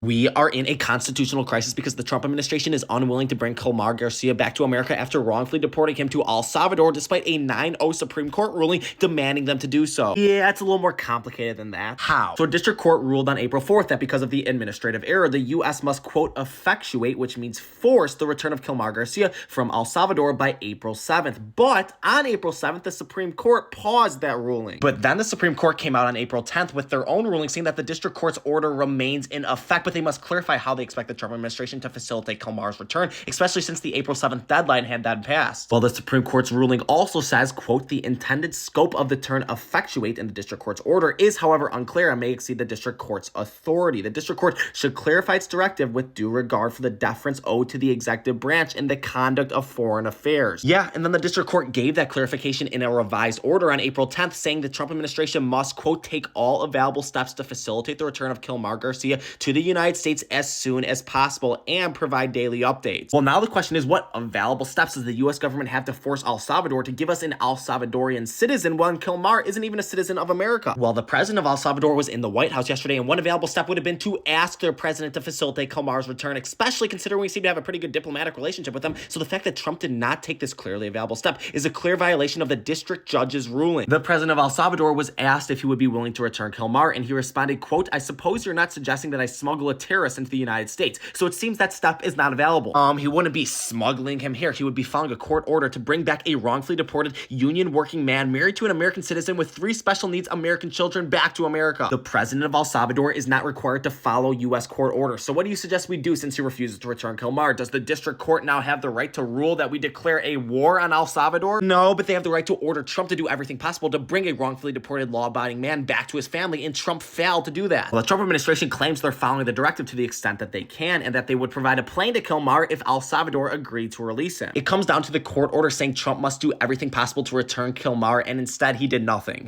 We are in a constitutional crisis because the Trump administration is unwilling to bring Kilmar Garcia back to America after wrongfully deporting him to El Salvador despite a 9-0 Supreme Court ruling demanding them to do so. Yeah, it's a little more complicated than that. How? So a district court ruled on April 4th that because of the administrative error, the U.S. must, quote, effectuate, which means force, the return of Kilmar Garcia from El Salvador by April 7th. But on April 7th, the Supreme Court paused that ruling. But then the Supreme Court came out on April 10th with their own ruling saying that the district court's order remains in effect, but they must clarify how they expect the Trump administration to facilitate Kilmar's return, especially since the April 7th deadline had that passed. Well, the Supreme Court's ruling also says, quote, the intended scope of the term effectuate in the district court's order is, however, unclear and may exceed the district court's authority. The district court should clarify its directive with due regard for the deference owed to the executive branch in the conduct of foreign affairs. Yeah, and then the district court gave that clarification in a revised order on April 10th, saying the Trump administration must, quote, take all available steps to facilitate the return of Kilmar Garcia to the United States as soon as possible and provide daily updates. Well, now the question is, what available steps does the U.S. government have to force El Salvador to give us an El Salvadorian citizen when Kilmar isn't even a citizen of America? Well, the president of El Salvador was in the White House yesterday, and one available step would have been to ask their president to facilitate Kilmar's return, especially considering we seem to have a pretty good diplomatic relationship with them. So the fact that Trump did not take this clearly available step is a clear violation of the district judge's ruling. The president of El Salvador was asked if he would be willing to return Kilmar, and he responded, quote, I suppose you're not suggesting that I smuggle a terrorist into the United States. So it seems that step is not available. He wouldn't be smuggling him here. He would be following a court order to bring back a wrongfully deported union working man married to an American citizen with 3 special needs American children back to America. The president of El Salvador is not required to follow U.S. court orders. So what do you suggest we do since he refuses to return Kilmar? Does the district court now have the right to rule that we declare a war on El Salvador? No, but they have the right to order Trump to do everything possible to bring a wrongfully deported law-abiding man back to his family, and Trump failed to do that. Well, the Trump administration claims they're following the directive to the extent that they can, and that they would provide a plane to Kilmar if El Salvador agreed to release him. It comes down to the court order saying Trump must do everything possible to return Kilmar, and instead he did nothing.